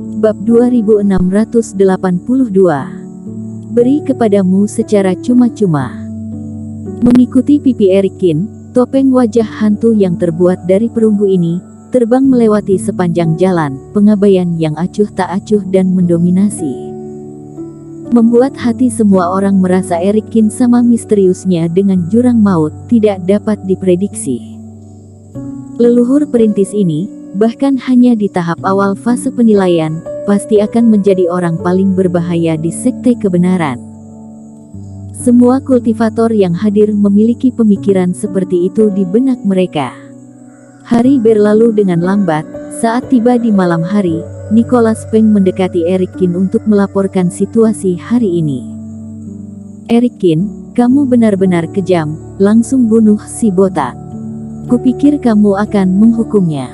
Bab 2682. Beri kepadamu secara cuma-cuma. Mengikuti pipi Erikin, topeng wajah hantu yang terbuat dari perunggu ini terbang melewati sepanjang jalan, pengabaian yang acuh tak acuh dan mendominasi. Membuat hati semua orang merasa Erikin sama misteriusnya dengan jurang maut tidak dapat diprediksi. Leluhur perintis ini, bahkan hanya di tahap awal fase penilaian, pasti akan menjadi orang paling berbahaya di sekte kebenaran. Semua kultivator yang hadir memiliki pemikiran seperti itu di benak mereka. Hari berlalu dengan lambat. Saat tiba di malam hari, Nicholas Peng mendekati Erikin untuk melaporkan situasi hari ini. Erikin, kamu benar-benar kejam, langsung bunuh si botak. Kupikir kamu akan menghukumnya.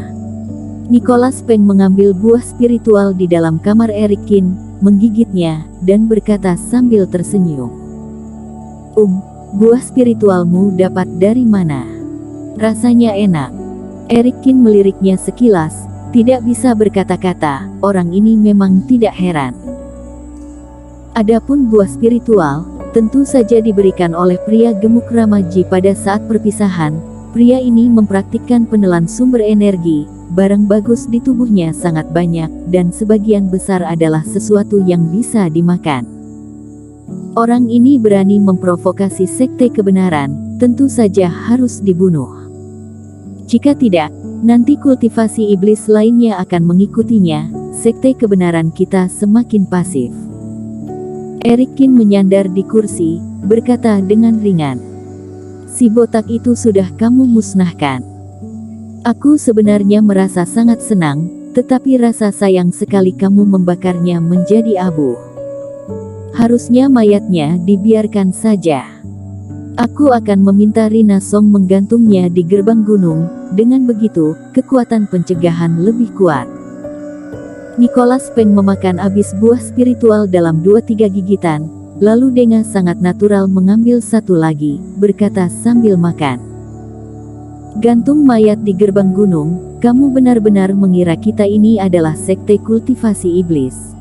Nicholas Peng mengambil buah spiritual di dalam kamar Erikin, menggigitnya, dan berkata sambil tersenyum. Buah spiritualmu dapat dari mana? Rasanya enak. Erikin meliriknya sekilas, tidak bisa berkata-kata, orang ini memang tidak heran. Adapun buah spiritual, tentu saja diberikan oleh pria gemuk Ramaji pada saat perpisahan. Pria ini mempraktikkan penelan sumber energi, barang bagus di tubuhnya sangat banyak, dan sebagian besar adalah sesuatu yang bisa dimakan. Orang ini berani memprovokasi sekte kebenaran, tentu saja harus dibunuh. Jika tidak, nanti kultivasi iblis lainnya akan mengikutinya, sekte kebenaran kita semakin pasif. Erikin menyandar di kursi, berkata dengan ringan. Si botak itu sudah kamu musnahkan. Aku sebenarnya merasa sangat senang, tetapi rasa sayang sekali kamu membakarnya menjadi abu. Harusnya mayatnya dibiarkan saja. Aku akan meminta Rina Song menggantungnya di gerbang gunung, dengan begitu, kekuatan pencegahan lebih kuat. Nicholas Peng memakan habis buah spiritual dalam 2-3 gigitan, lalu dengan sangat natural mengambil satu lagi, berkata sambil makan. Gantung mayat di gerbang gunung, kamu benar-benar mengira kita ini adalah sekte kultivasi iblis.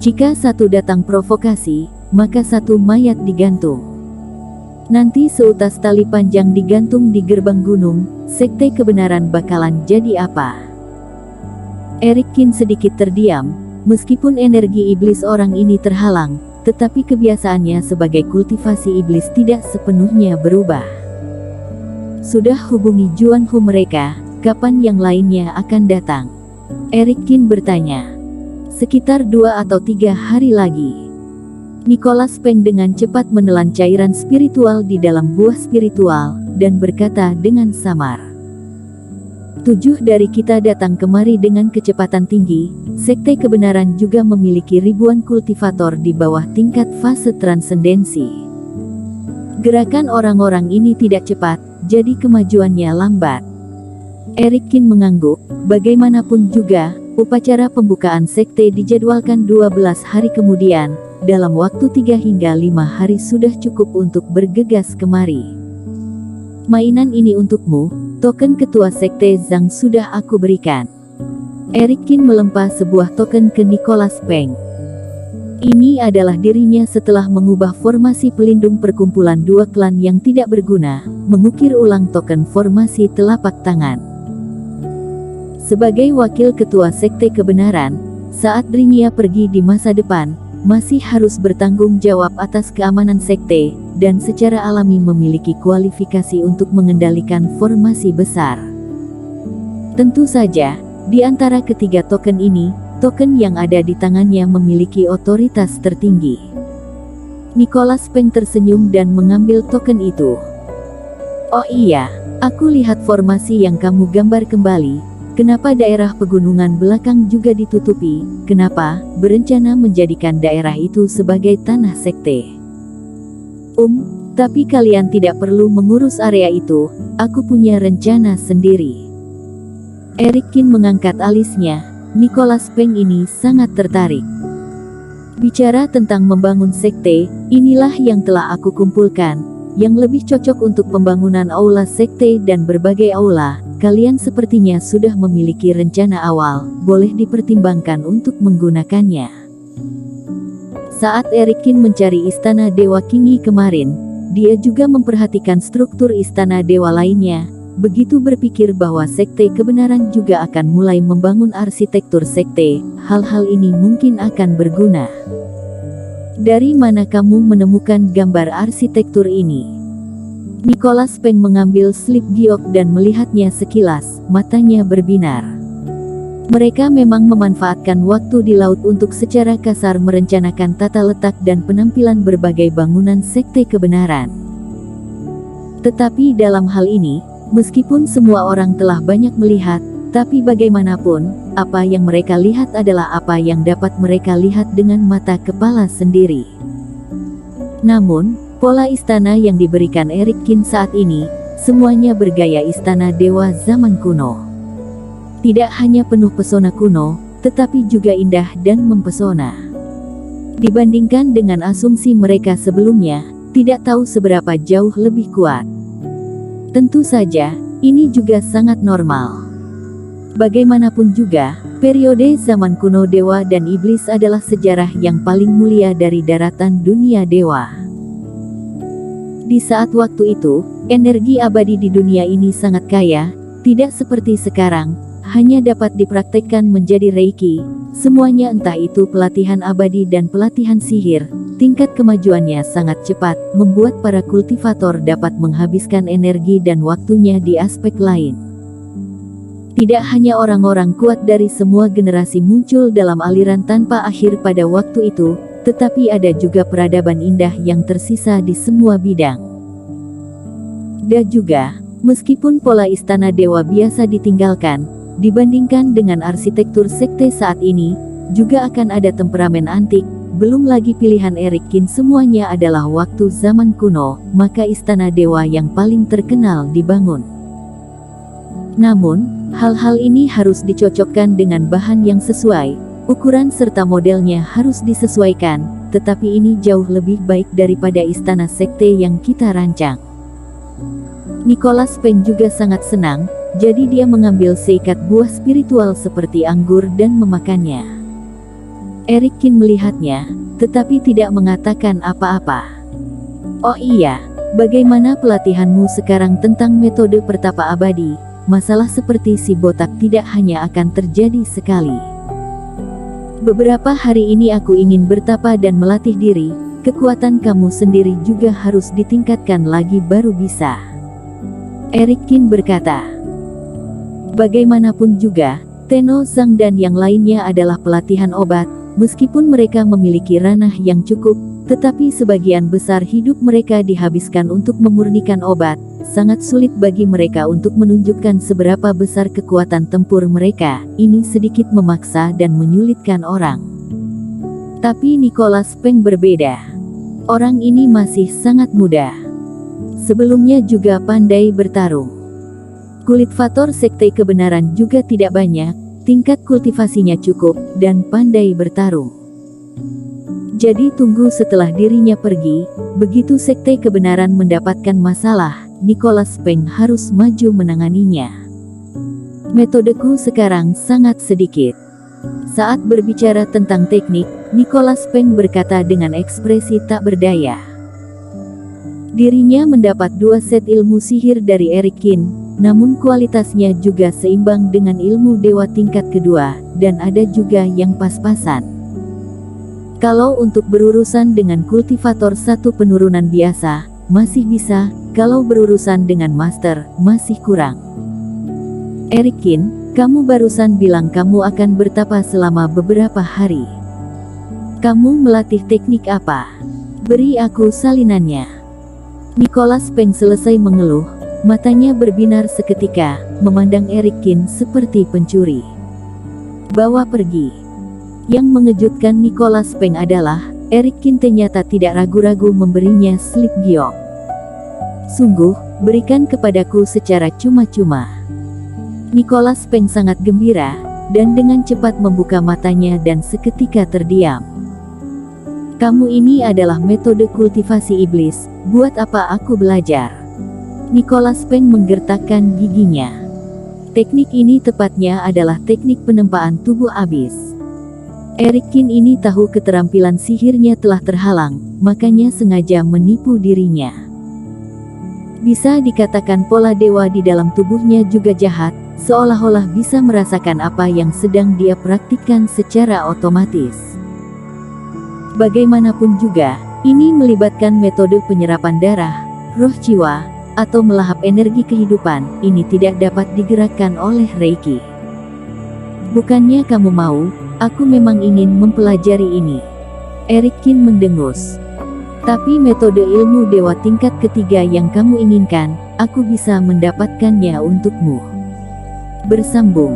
Jika satu datang provokasi, maka satu mayat digantung. Nanti seutas tali panjang digantung di gerbang gunung, sekte kebenaran bakalan jadi apa? Erikin sedikit terdiam, meskipun energi iblis orang ini terhalang, tetapi kebiasaannya sebagai kultivasi iblis tidak sepenuhnya berubah. Sudah hubungi Juan Hu mereka, kapan yang lainnya akan datang? Erikin bertanya. Sekitar 2 atau 3 hari lagi. Nicholas Peng dengan cepat menelan cairan spiritual di dalam buah spiritual, dan berkata dengan samar. 7 dari kita datang kemari dengan kecepatan tinggi, sekte kebenaran juga memiliki ribuan kultivator di bawah tingkat fase transendensi. Gerakan orang-orang ini tidak cepat, jadi kemajuannya lambat. Erikin mengangguk, bagaimanapun juga, upacara pembukaan sekte dijadwalkan 12 hari kemudian. Dalam waktu 3 hingga 5 hari sudah cukup untuk bergegas kemari. Mainan ini untukmu, token ketua sekte Zhang sudah aku berikan. Erikin melempar sebuah token ke Nicholas Peng. Ini adalah dirinya setelah mengubah formasi pelindung perkumpulan 2 klan yang tidak berguna, mengukir ulang token formasi telapak tangan. Sebagai wakil ketua sekte kebenaran, saat dirinya pergi di masa depan, masih harus bertanggung jawab atas keamanan sekte, dan secara alami memiliki kualifikasi untuk mengendalikan formasi besar. Tentu saja, di antara ketiga token ini, token yang ada di tangannya memiliki otoritas tertinggi. Nicholas Peng tersenyum dan mengambil token itu. Oh iya, aku lihat formasi yang kamu gambar kembali. Kenapa daerah pegunungan belakang juga ditutupi? Kenapa berencana menjadikan daerah itu sebagai tanah sekte? Tapi kalian tidak perlu mengurus area itu, aku punya rencana sendiri. Erikin mengangkat alisnya, Nicholas Peng ini sangat tertarik. Bicara tentang membangun sekte, inilah yang telah aku kumpulkan, yang lebih cocok untuk pembangunan aula sekte dan berbagai aula. Kalian sepertinya sudah memiliki rencana awal, boleh dipertimbangkan untuk menggunakannya. Saat Erikin mencari istana Dewa Kingi kemarin, dia juga memperhatikan struktur istana dewa lainnya. Begitu berpikir bahwa sekte kebenaran juga akan mulai membangun arsitektur sekte, hal-hal ini mungkin akan berguna. Dari mana kamu menemukan gambar arsitektur ini? Nicholas Peng mengambil slip giok dan melihatnya sekilas, matanya berbinar. Mereka memang memanfaatkan waktu di laut untuk secara kasar merencanakan tata letak dan penampilan berbagai bangunan sekte kebenaran. Tetapi dalam hal ini, meskipun semua orang telah banyak melihat, tapi bagaimanapun, apa yang mereka lihat adalah apa yang dapat mereka lihat dengan mata kepala sendiri. Namun, pola istana yang diberikan Erikin saat ini, semuanya bergaya istana dewa zaman kuno. Tidak hanya penuh pesona kuno, tetapi juga indah dan mempesona. Dibandingkan dengan asumsi mereka sebelumnya, tidak tahu seberapa jauh lebih kuat. Tentu saja, ini juga sangat normal. Bagaimanapun juga, periode zaman kuno dewa dan iblis adalah sejarah yang paling mulia dari daratan dunia dewa. Di saat waktu itu, energi abadi di dunia ini sangat kaya, tidak seperti sekarang, hanya dapat dipraktekkan menjadi reiki, semuanya entah itu pelatihan abadi dan pelatihan sihir, tingkat kemajuannya sangat cepat, membuat para kultivator dapat menghabiskan energi dan waktunya di aspek lain. Tidak hanya orang-orang kuat dari semua generasi muncul dalam aliran tanpa akhir pada waktu itu, tetapi ada juga peradaban indah yang tersisa di semua bidang. Dan juga, meskipun pola istana dewa biasa ditinggalkan, dibandingkan dengan arsitektur sekte saat ini, juga akan ada temperamen antik, belum lagi pilihan Erikin semuanya adalah waktu zaman kuno, maka istana dewa yang paling terkenal dibangun. Namun, hal-hal ini harus dicocokkan dengan bahan yang sesuai, ukuran serta modelnya harus disesuaikan, tetapi ini jauh lebih baik daripada istana sekte yang kita rancang. Nicholas Peng juga sangat senang, jadi dia mengambil seikat buah spiritual seperti anggur dan memakannya. Erikin melihatnya, tetapi tidak mengatakan apa-apa. Oh iya, bagaimana pelatihanmu sekarang tentang metode pertapa abadi? Masalah seperti si botak tidak hanya akan terjadi sekali. Beberapa hari ini aku ingin bertapa dan melatih diri, kekuatan kamu sendiri juga harus ditingkatkan lagi baru bisa. Erikin berkata. Bagaimanapun juga, Tenno Zhang dan yang lainnya adalah pelatihan obat, meskipun mereka memiliki ranah yang cukup, tetapi sebagian besar hidup mereka dihabiskan untuk memurnikan obat, sangat sulit bagi mereka untuk menunjukkan seberapa besar kekuatan tempur mereka, ini sedikit memaksa dan menyulitkan orang. Tapi Nicholas Peng berbeda. Orang ini masih sangat muda. Sebelumnya juga pandai bertarung. Kultivator sekte kebenaran juga tidak banyak, tingkat kultivasinya cukup, dan pandai bertarung. Jadi tunggu setelah dirinya pergi, begitu sekte kebenaran mendapatkan masalah, Nicholas Peng harus maju menanganinya. Metodeku sekarang sangat sedikit. Saat berbicara tentang teknik, Nicholas Peng berkata dengan ekspresi tak berdaya. Dirinya mendapat 2 set ilmu sihir dari Erikin, namun kualitasnya juga seimbang dengan ilmu dewa tingkat kedua, dan ada juga yang pas-pasan. Kalau untuk berurusan dengan kultivator satu penurunan biasa, masih bisa, kalau berurusan dengan master, masih kurang. Erikin, kamu barusan bilang kamu akan bertapa selama beberapa hari. Kamu melatih teknik apa? Beri aku salinannya. Nicholas Peng selesai mengeluh, matanya berbinar seketika, memandang Erikin seperti pencuri. Bawa pergi. Yang mengejutkan Nicholas Peng adalah, Erikin ternyata tidak ragu-ragu memberinya slip giok. Sungguh, berikan kepadaku secara cuma-cuma. Nicholas Peng sangat gembira, dan dengan cepat membuka matanya dan seketika terdiam. Kamu ini adalah metode kultivasi iblis, buat apa aku belajar? Nicholas Feng menggertakkan giginya. Teknik ini tepatnya adalah teknik penempaan tubuh abis. Eric Kin ini tahu keterampilan sihirnya telah terhalang, makanya sengaja menipu dirinya. Bisa dikatakan pola dewa di dalam tubuhnya juga jahat, seolah-olah bisa merasakan apa yang sedang dia praktikkan secara otomatis. Bagaimanapun juga, ini melibatkan metode penyerapan darah, roh jiwa, atau melahap energi kehidupan. Ini tidak dapat digerakkan oleh Reiki. Bukannya kamu mau, aku memang ingin mempelajari ini. Eric Kin mendengus. Tapi metode ilmu dewa tingkat ketiga yang kamu inginkan, aku bisa mendapatkannya untukmu. Bersambung.